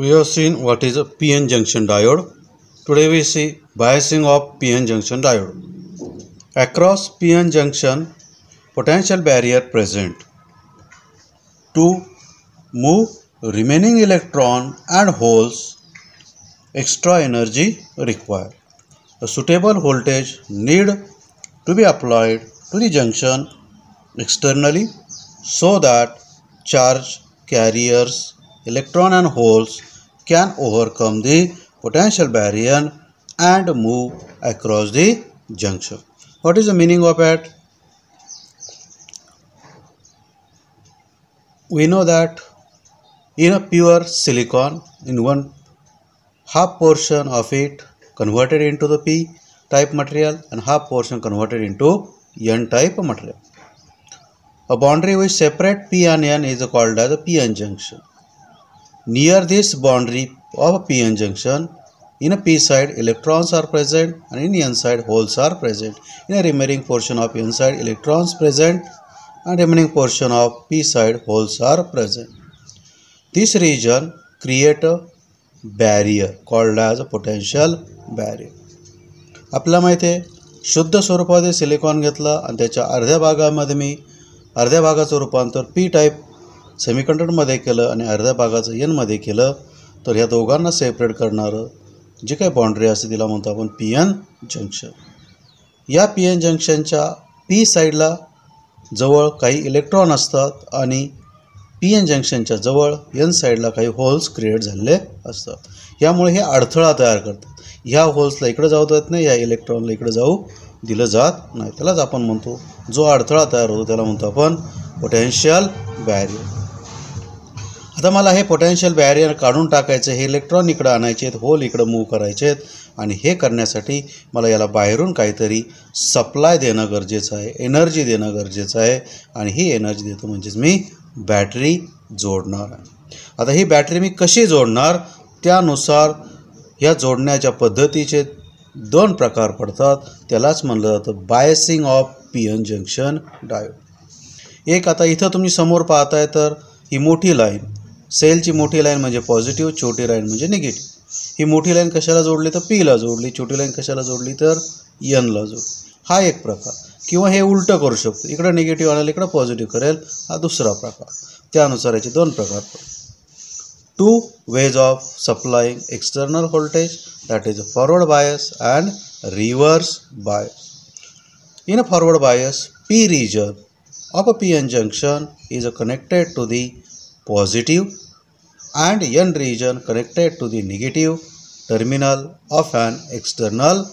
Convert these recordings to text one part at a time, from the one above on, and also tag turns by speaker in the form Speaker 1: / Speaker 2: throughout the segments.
Speaker 1: We have seen what is a PN junction diode. Today we see biasing of PN junction diode. Across PN junction, potential barrier present. To move remaining electron and holes, extra energy required. A suitable voltage need to be applied to the junction externally so that charge carriers, electron and holes can overcome the potential barrier and move across the junction. What is the meaning of it? We know that in a pure silicon, in one half portion of it converted into the P type material and half portion converted into N type material. A boundary which separates P and N is called as a PN junction. Near this boundary of a PN junction, in a P side electrons are present and in N side holes are present. In a remaining portion of N side electrons present and remaining portion of P side holes are present. This region create a barrier called as a potential barrier. आपल्याला माहिती आहे शुद्ध स्वरूपामध्ये silicon घेतला आणि त्याच्या अर्ध्या भागामध्ये मी अर्ध्या भागाचं रूपांतर पी टाइप सेमीकंडक्टरमध्ये केलं आणि अर्ध्या भागाचं एन मध्ये केलं तर ह्या दोघांना सेपरेट करणारं जे काही बाउंड्री असते तिला म्हणतो आपण पीएन जंक्शन. या पीएन जंक्शनच्या पी साइडला जवळ काही इलेक्ट्रॉन असतात आणि पीएन जंक्शनच्या जवळ एन साइडला काही होल्स क्रिएट झालेले असतात. यामुळे हे अडथळा तयार करतात. ह्या होल्सला इकडे जाऊ देत नाही, या इलेक्ट्रॉनला इकडे जाऊ दिलं जात नाही. त्यालाच आपण म्हणतो जो अडथळा तयार होतो त्याला म्हणतो आपण पोटेन्शियल बॅरियर. आता मला हे पोटेन्शियल बॅरियर काढून टाकायचं, हे इलेक्ट्रॉन इकडे आणायचे आहेत, होल इकडे मूव्ह करायचे आहेत आणि हे करण्यासाठी मला याला बाहेरून काहीतरी सप्लाय देणं गरजेचं आहे, एनर्जी देणं गरजेचं आहे आणि ही एनर्जी देतो म्हणजेच मी बॅटरी जोडणार आहे. आता ही बॅटरी मी कशी जोडणार त्यानुसार या जोडण्याच्या पद्धतीचे दोन प्रकार पडतात. त्यालाच म्हणलं जातं biasing of PN junction diode. एक आता इथं तुम्ही समोर पाहताय तर ही मोठी लाईन, सेलची मोठी लाईन म्हणजे पॉझिटिव्ह, छोटी लाईन म्हणजे निगेटिव्ह. ही मोठी लाईन कशाला जोडली तर पीला जोडली, छोटी लाईन कशाला जोडली तर एनला जोडली. हा एक प्रकार. किंवा हे उलटं करू शकतो, इकडं निगेटिव्ह आणायला इकडं पॉझिटिव्ह करेल, हा दुसरा प्रकार. त्यानुसार याचे दोन प्रकार पडतात. Two ways of supplying external voltage, that is forward bias and reverse bias. In a forward bias, P region of a PN junction is connected to the positive and N region connected to the negative terminal of an external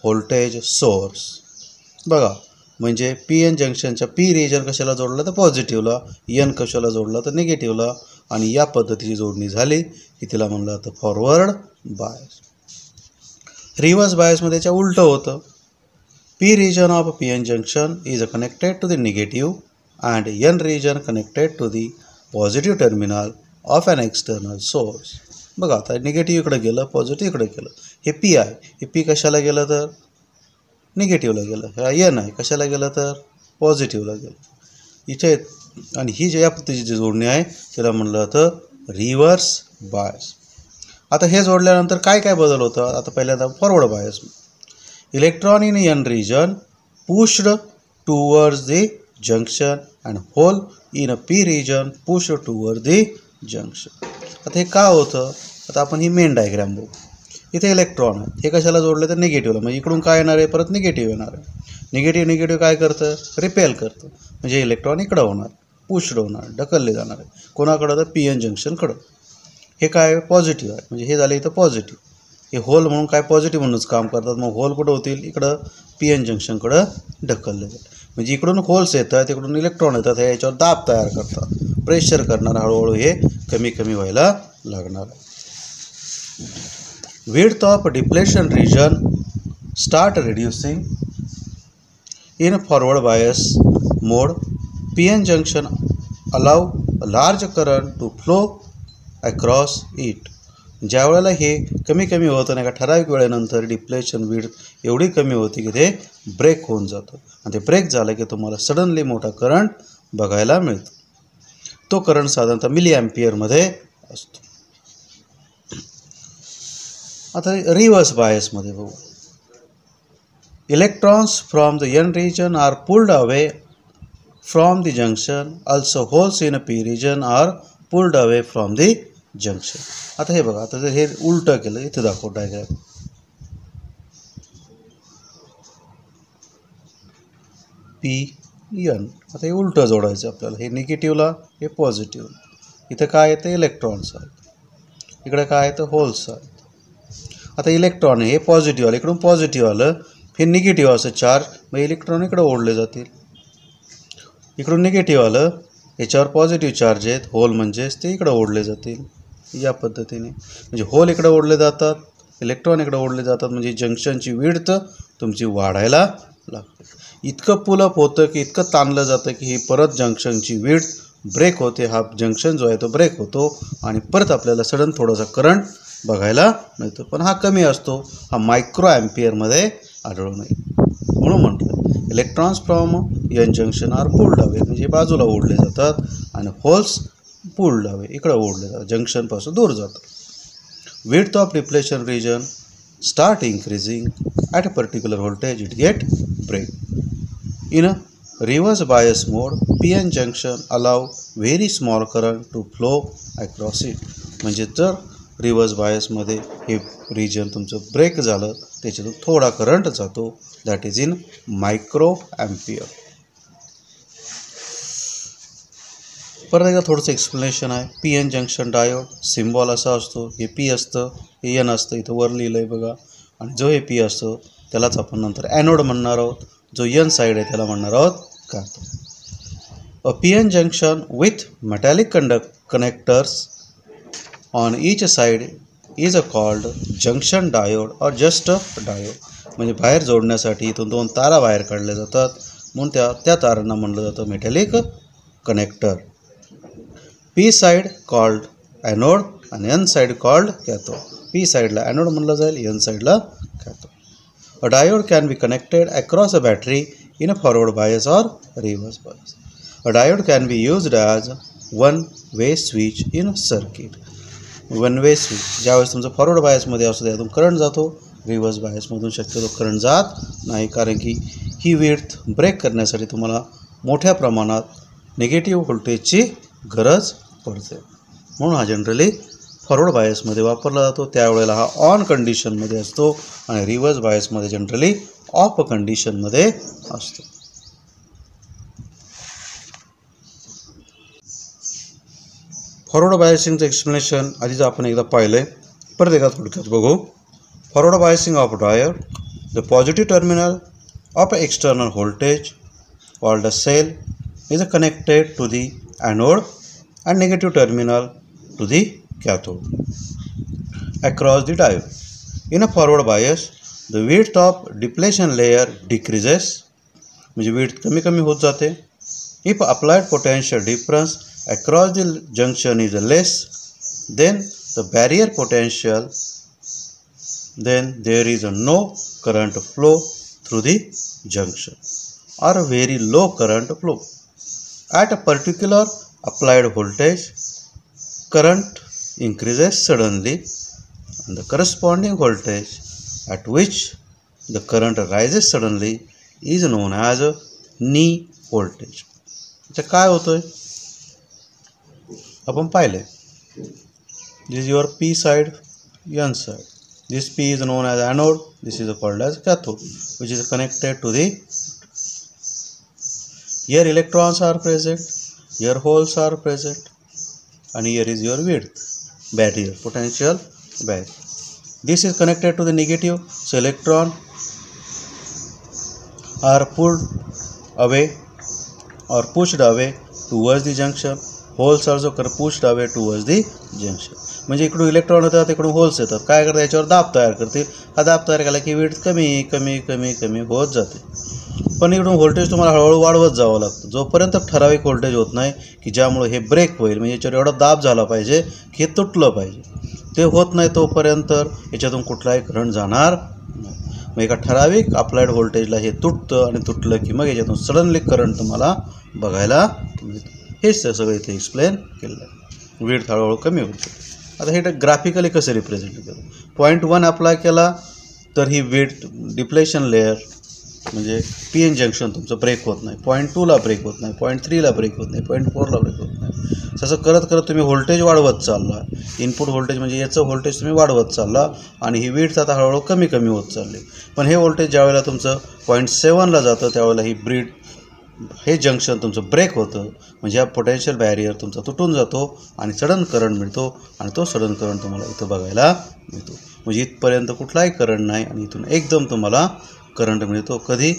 Speaker 1: voltage source. बघा म्हणजे PN जंक्शनच्या P region कशाला जोडला तर पॉझिटिव्हला, N कशाला जोडला तर निगेटिव्हला आणि या पद्धतीची जोडणी झाली की तिला म्हणलं जातं फॉरवर्ड बायस. रिव्हर्स बायसमध्ये त्याच्या उलटं होतं. P region of PN junction is connected to the negative and N region connected to the positive terminal of an external source. बघा आता निगेटिव्ह इकडे गेलं, पॉझिटिव्ह इकडे गेलं. हे P आहे, हे P कशाला गेलं तर निगेटिव्हला गेलं. हा एन आहे, कशाला गेलं तर पॉझिटिव्हला गेलं. इथे आणि ही ज्या पद्धतीची जोडणी आहे त्याला म्हणलं जातं रिव्हर्स बायस. आता हे जोडल्यानंतर काय काय बदल होतं. आता पहिल्यांदा forward bias. Electron in N region pushed towards the junction and hole in a P region pushed toward the junction. आता हे का होतं. आता आपण ही मेन डायग्राम बघू. इथे इलेक्ट्रॉन आहे, हे कशाला जोडले तर निगेटिव्हला, म्हणजे इकडून काय येणार आहे परत निगेटिव्ह येणार आहे. निगेटिव्ह काय करतं रिपेल करतं, म्हणजे इलेक्ट्रॉन इकडं होणार, पुश्ड होणार, ढकलले जाणार आहे. कोणाकडं तर पी एन जंक्शनकडं. हे काय पॉझिटिव्ह आहे, म्हणजे हे झालं इथं पॉझिटिव्ह. हे होल म्हणून काय पॉझिटिव्ह म्हणूनच काम करतात. मग होल कुठं होतील इकडं पी एन जंक्शनकडं ढकलले जातात. म्हणजे इकडून होल्स येतात, तिकडून इलेक्ट्रॉन येतात, हे याच्यावर दाब तयार करतात, प्रेशर करणार, हळूहळू हे कमी कमी व्हायला लागणार आहे. Width of depletion region start reducing in forward bias mode. PN junction allow a large current to flow across it. ज्या वेळेला हे कमी कमी होतं नाही का ठराविक वेळेनंतर डिप्लेशन विड्थ एवढी कमी होती की ते ब्रेक होऊन जातं आणि ते ब्रेक झालं की तुम्हाला सडनली मोठा करंट बघायला मिळतो. तो करंट साधारणतः मिली एम्पियरमध्ये असतो. आता रिव्हर्स बायसमध्ये बघू. Electrons from the N region are pulled away from the junction. Also holes in P region are pulled away from the junction. आता हे बघा, आता जर हे उलटं केलं, इथे दाखव डायग्राम. P N. आता हे उलटं जोडायचं आपल्याला. हे निगेटिव्हला, हे पॉझिटिव्ह. इथं काय येतं, इलेक्ट्रॉन्स आहेत. इकडे काय येतं, होल्स आहेत. आता इलेक्ट्रॉन हे पॉझिटिव्ह आलं, इकडून पॉझिटिव्ह आलं, हे निगेटिव्ह असं चार्ज, मग इलेक्ट्रॉन इकडे ओढले जातील. इकडून निगेटिव्ह आलं, याच्यावर पॉझिटिव्ह चार्ज आहेत, होल म्हणजेच ते इकडे ओढले जातील. या पद्धतीने म्हणजे होल इकडे ओढले जातात, इलेक्ट्रॉन इकडे ओढले जातात. म्हणजे जंक्शनची विड्थ तुमची वाढायला लागते. इतकं पुलअप होतं की इतकं ताणलं जातं की ही परत जंक्शनची विड्थ ब्रेक होते. हा जंक्शन जो आहे तो ब्रेक होतो आणि परत आपल्याला सडन थोडासा करंट बघायला मिळतो. पण हा कमी असतो, हा मायक्रो ॲम्पियरमध्ये आढळून येईल. म्हणून म्हटलं electrons from N junction are pulled away, म्हणजे बाजूला ओढले जातात आणि होल्स पुल्ड अवे, इकडे ओढले जातात, जंक्शनपासून दूर जातात. Width of depletion region start increasing at a particular voltage, it get break. In a reverse bias mode, PN junction allow very small current to flow across it. म्हणजे जर reverse बायसमध्ये हे रिजन तुमचं ब्रेक झालं, त्याच्यातून थोडा current जातो, that is in micro ampere. परत एकदा थोडंसं एक्सप्लेनेशन आहे. P N junction diode symbol असा असतो, हे पी असतं, हे एन असतं, इथं वर लिहिलं आहे बघा. आणि जो हे पी असतो त्यालाच आपण नंतर ॲनोड म्हणणार आहोत. जो एन साईड आहे त्याला म्हणणार आहोत cathode. A P N junction with metallic connectors on each side is a called junction diode or just diode. म्हणजे बाहेर जोडण्यासाठी इथून दोन तारा बाहेर काढल्या जातात, म्हणून त्या तारांना म्हणलं जातं metallic connector. P side called anode आणि N side called cathode. P साईडला ॲनोड म्हणलं जाईल, एन साईडला cathode. A diode can be connected across a battery in a forward bias और reverse bias. A diode can be used as one way switch in circuit. One way switch ज्यावेळेस तुमचं forward बायसमध्ये असतो त्यातून current जातो, reverse बायसमधून शक्यतो current जात नाही, कारण की ही विड्थ ब्रेक करण्यासाठी तुम्हाला मोठ्या प्रमाणात निगेटिव्ह व्होल्टेजची गरज पडते. म्हणून हा जनरली फॉरवर्ड बायसमध्ये वापरला जातो. त्यावेळेला हा ऑन कंडिशनमध्ये असतो आणि रिव्हर्स बायसमध्ये जनरली ऑफ कंडिशनमध्ये असतो. फॉरवर्ड बायसिंगचं एक्सप्लेनेशन आधीच आपण एकदा पाहिलं आहे, परत एकदा थोडक्यात बघू. Forward biasing of diode, the positive terminal of external voltage called a cell is connected to the anode and negative terminal to the cathode across the diode. In a forward bias, the width of depletion layer decreases, म्हणजे width कमी कमी होत जाते. If applied potential difference across the junction is less than the barrier potential, then there is no current flow through the junction or very low current flow. At a particular applied voltage, current increases suddenly and the corresponding voltage at which the current rises suddenly is known as a knee voltage. आता काय होतंय आपण पाहिले. This is your P side, N side. This P is known as anode, this is called as cathode, which is connected to the. Here electrons are present, here holes are present, and here is your width, barrier, potential barrier. This is connected to the negative, so electron are pulled away or pushed away towards the junction. Holes also pushed away towards the junction. म्हणजे इकडून electron येतात, इकडून holes येतात. काय करतात, याच्यावर दाब तयार करतील. हा दाब तयार केला की विड्थ कमी कमी कमी कमी होत जाते. पण इकडून व्होल्टेज तुम्हाला हळूहळू वाढवत जावं लागतं, जोपर्यंत ठराविक व्होल्टेज होत नाही की ज्यामुळे हे ब्रेक होईल, म्हणजे याच्यावर एवढा दाब झाला पाहिजे की हे तुटलं पाहिजे. ते होत नाही तोपर्यंत याच्यातून कुठलाही करंट जाणार नाही. मग एका ठराविक अप्लाइड व्होल्टेजला हे तुटतं आणि तुटलं की मग याच्यातून सडनली करंट तुम्हाला बघायला मिळतं. हेच सगळं इथे एक्सप्लेन केलं आहे. विड्थ हळूहळू कमी होते. आता हे ग्राफिकली कसं रिप्रेझेंट केलं, पॉईंट 1 अप्लाय केला तर ही विड्थ डिप्लेशन लेअर म्हणजे पी एन जंक्शन तुमचं ब्रेक होत नाही, पॉईंट 2ला ब्रेक होत नाही, पॉईंट 3ला ब्रेक होत नाही, पॉईंट 4ला ब्रेक होत नाही. तसं करत करत तुम्ही व्होल्टेज वाढवत चालला, इनपुट व्होल्टेज म्हणजे याचं व्होल्टेज तुम्ही वाढवत चालला आणि ही विड्थ आता हळूहळू कमी कमी होत चालली. पण हे व्होल्टेज ज्यावेळेला तुमचं पॉईंट 7ला जातं त्यावेळेला ही हे जंक्शन तुमचं ब्रेक होतं, म्हणजे हा पोटेन्शियल बॅरियर तुमचा तुटून जातो आणि सडन करंट मिळतो आणि तो सडन करंट तुम्हाला इथं बघायला मिळतो. म्हणजे इथपर्यंत कुठलाही करंट नाही आणि इथून एकदम तुम्हाला करंट मिळतो. कधी,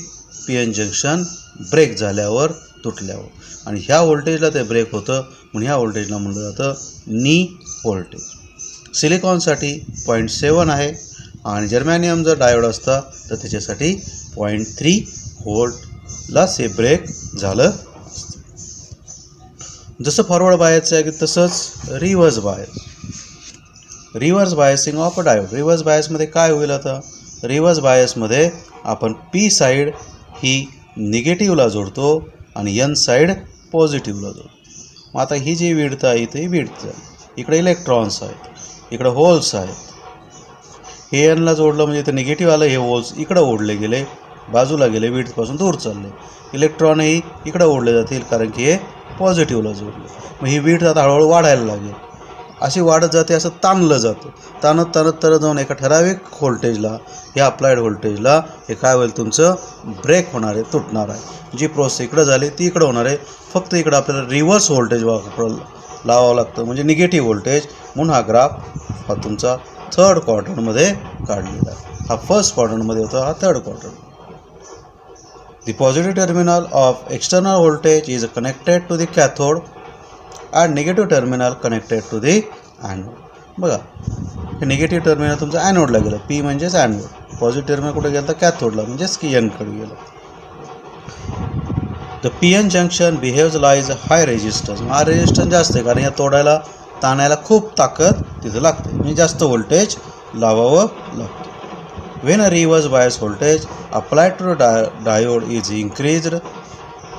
Speaker 1: पी एन जंक्शन ब्रेक झाल्यावर, तुटल्यावर. आणि ह्या व्होल्टेजला ते ब्रेक होतं म्हणून ह्या व्होल्टेजला म्हणलं जातं नी व्होल्टेज. सिलिकॉनसाठी पॉईंट 7 आहे आणि जर्मॅनियम जर डायोड असता तर त्याच्यासाठी पॉईंट 3 व्होल्टला से ब्रेक झालं असतं. जसं फॉरवर्ड बायसचं आहे की तसंच reverse bias. Reverse biasing of a diode. Reverse बायसमध्ये काय होईल, आता रिव्हर्स बायसमध्ये आपण पी साईड ही निगेटिव्हला जोडतो आणि एन साईड पॉझिटिव्हला जोडतो. मग आता ही जी विड्थ आहे इथे ही विड्थ झाली, इकडे इलेक्ट्रॉन्स आहेत, इकडे होल्स आहेत. हे एनला जोडलं म्हणजे इथं निगेटिव्ह आलं, हे होल्स इकडं ओढले गेले, बाजूला गेले, विड्थपासून दूर चालले. इलेक्ट्रॉनही इकडं ओढले जातील कारण की हे पॉझिटिव्हला जोडले. मग ही विड्थ आता हळूहळू वाढायला लागेल, अशी वाढत जाते, असं ताणलं जातं. ताणत जाऊन एका ठराविक व्होल्टेजला, या अप्लाइड व्होल्टेजला हे काय होईल, तुमचं ब्रेक होणार आहे, तुटणार आहे. जी प्रोसेस इकडं झाली ती इकडं होणार आहे. फक्त इकडं आपल्याला रिव्हर्स व्होल्टेज लावावं लागतं, म्हणजे निगेटिव्ह व्होल्टेज. म्हणून हा ग्राफ हा तुमचा थर्ड क्वाड्रंटमध्ये काढलेला आहे. हा फर्स्ट क्वाड्रंटमध्ये होता, हा third quadrant. The positive terminal of external voltage is connected to the cathode and negative terminal connected to the anode. बघा, हे निगेटिव्ह टर्मिनल तुमचं ॲनोडला गेलं, पी म्हणजेच ॲनोड. पॉझिटिव्ह टर्मिनल कुठे गेलं तर कॅथोडला म्हणजेच की एनकडे गेलं. The P N junction behaves lies high resistance. हा रेजिस्टन्स जास्त आहे कारण या तोडायला ताणायला खूप ताकद तिथं लागते, म्हणजे जास्त व्होल्टेज लावावं लागतं. When a reverse bias voltage applied to the diode is increased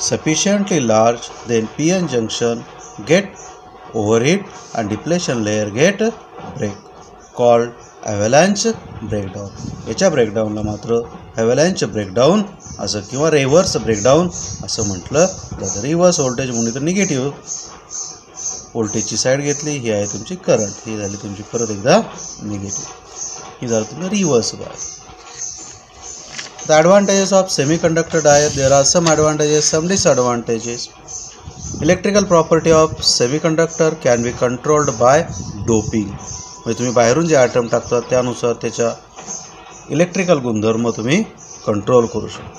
Speaker 1: sufficiently large, then PN junction get overheat and depletion layer get break, called avalanche breakdown. याच्या ब्रेकडाऊनला मात्र avalanche breakdown असं किंवा रिव्हर्स ब्रेकडाऊन असं म्हटलं जातं. Reverse voltage म्हणजे तर negative व्होल्टेजची साईड घेतली, ही आहे तुमची करंट, ही झाली तुमची परत एकदा निगेटिव्ह, ही झालं तुमचं reverse bias. The advantages of semiconductor diode. There are some advantages, some disadvantages. Electrical property of semiconductor can be controlled by doping. म्हणजे तुम्ही बाहेरून जे ॲटम टाकता त्यानुसार त्याच्या इलेक्ट्रिकल गुणधर्म तुम्ही कंट्रोल करू शकता.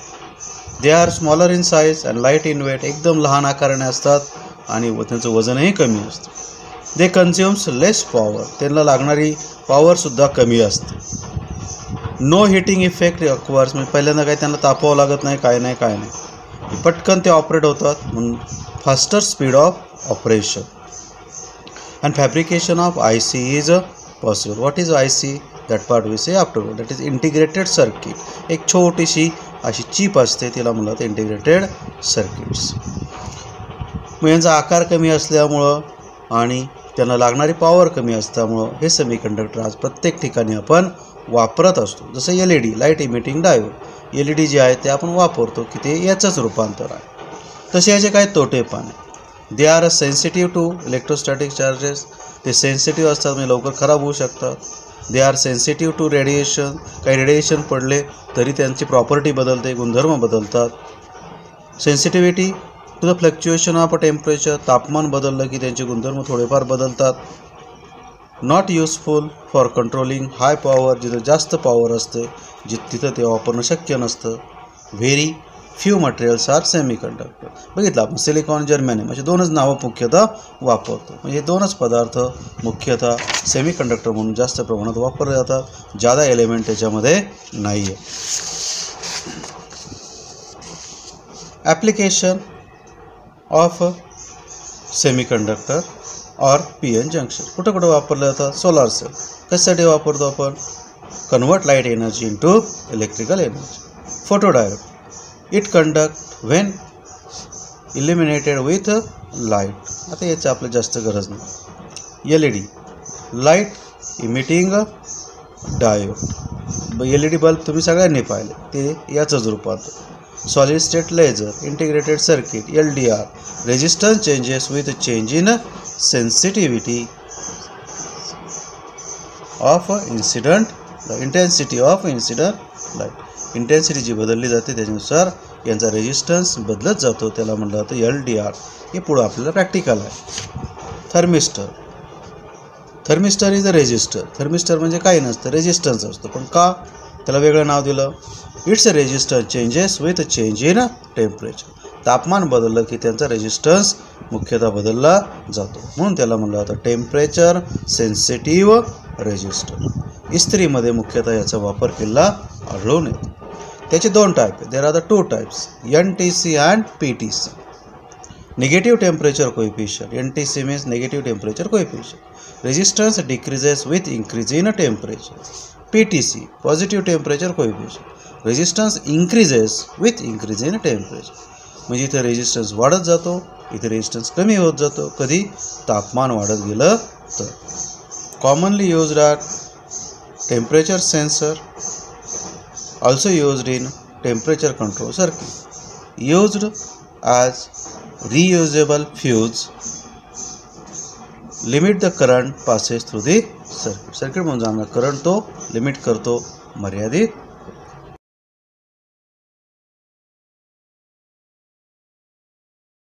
Speaker 1: They are smaller in size and light in weight. एकदम लहान आकाराने असतात आणि त्यांचं वजनही कमी असतं. They consumes less power. त्यांना लागणारी पॉवरसुद्धा कमी असते. No heating effect occurs. म्हणजे पहिल्यांदा काही त्यांना तापवावं लागत नाही, काय नाही. पटकन ते ऑपरेट होतात म्हणून faster speed of operation. And fabrication of I C is possible. What is I C? That part we say afterward. That is integrated circuit. एक छोटीशी अशी चिप असते, तिला म्हणलं तर इंटिग्रेटेड सर्किट्स. मग यांचा आकार कमी असल्यामुळं आणि त्यांना लागणारी पॉवर कमी असल्यामुळं हे सेमीकंडक्टर आज प्रत्येक ठिकाणी आपण वापरत असतो. जसं LED light emitting diode, LED जे आहे ते आपण वापरतो की ते याचंच रूपांतर आहे. तसे याचे काही तोटे पण आहे. They are sensitive to electrostatic charges. ते सेन्सिटिव्ह असतात म्हणजे लवकर खराब होऊ शकतात. They are sensitive to radiation. काही रेडिएशन पडले तरी त्यांची प्रॉपर्टी बदलते, गुणधर्म बदलतात. Sensitivity to the fluctuation of a temperature. तापमान बदललं की त्यांचे गुणधर्म थोडेफार बदलतात. Not useful for controlling high power. जिथं जास्त पॉवर असते तिथं ते वापरणं शक्य नसतं. Very few materials are semiconductor. बघितलं आपण सिलिकॉन, जर्मॅनियम असे दोनच नावं मुख्यतः वापरतो. म्हणजे दोनच पदार्थ मुख्यतः सेमीकंडक्टर म्हणून जास्त प्रमाणात वापरले जातात. जादा एलिमेंट त्याच्यामध्ये नाही आहे. Application of semiconductor or P N junction. कुठं कुठं वापरलं जातं? Solar cell. कशासाठी वापरतो आपण? Convert light energy into electrical energy. Photodiode. It conduct when illuminated with light. आता याची आपल्याला जास्त गरज नाही. LED light emitting diode, LED bulb तुम्ही सगळ्यांनी पाहिले, ते याचंच रूपांतर. Solid state laser, integrated circuit, LDR, resistance changes with change in sensitivity of incident, intensity of incident light. Intensity जी बदलली जाते त्याच्यानुसार यांचा रेजिस्टन्स बदलत जातो, त्याला म्हटलं जातं LDR. हे पुढं आपल्याला प्रॅक्टिकल आहे. Thermistor, thermistor is a resistor. Thermistor म्हणजे काही नसतं, रेजिस्टन्स असतो. पण का त्याला वेगळं नाव दिलं? It's a resistance changes with change in temperature. तापमान बदललं की त्यांचा रेजिस्टन्स मुख्यतः बदलला जातो, म्हणून त्याला म्हणलं जातं टेम्परेचर सेन्सिटिव्ह रेजिस्टर. इस्त्रीमध्ये मुख्यतः याचा वापर केला आढळून येतो. त्याचे दोन टाईप आहेत. There are the two types, NTC and PTC. Negative temperature coefficient, NTC means negative temperature coefficient. Resistance decreases with increase in temperature. PTC positive temperature coefficient. Resistance increases with increase in temperature. म्हणजे इथे resistance वाढत जातो, इथे resistance कमी होत जातो, कधी तापमान वाढत गेलं तर. Commonly used are temperature sensor, also used in temperature control circuit, used as reusable fuse, limit the current passes through the circuit. Circuit म्हणजे करंट तो लिमिट करतो, मर्यादित